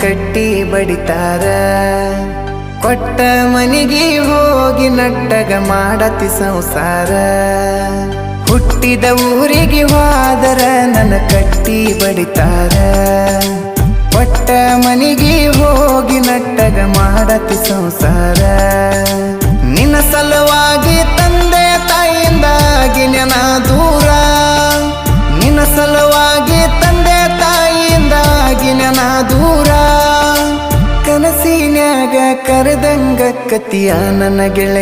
ಕಟ್ಟಿ ಬಡಿತಾರ. ಕೊಟ್ಟ ಮನಿಗೆ ಹೋಗಿ ನಟ್ಟಗ ಮಾಡತಿ ಸಂಸಾರ. ಹುಟ್ಟಿದ ಊರಿಗೆ ಹೋದರ ನನ್ನ ಕಟ್ಟಿ ಬಡಿತಾರ. ಕೊಟ್ಟ ಮನಿಗೆ ಹೋಗಿ ನಟ್ಟಗ ಮಾಡತಿ ಸಂಸಾರ. ನಿನ್ನ ಸಲುವಾಗಿ ತಂದೆ ತಾಯಿಯಿಂದಾಗಿ ನೆನ ದೂರ. ನಿನ್ನ ಸಲುವಾಗಿ ತಂದೆ ತಾಯಿಯಿಂದಾಗಿ ನೆನ ದೂರ. ಕನಸಿನ್ಯಾಗ ಕರೆದಂಗ ಕತಿಯ ನನ್ನ ಗೆಳೆಯ.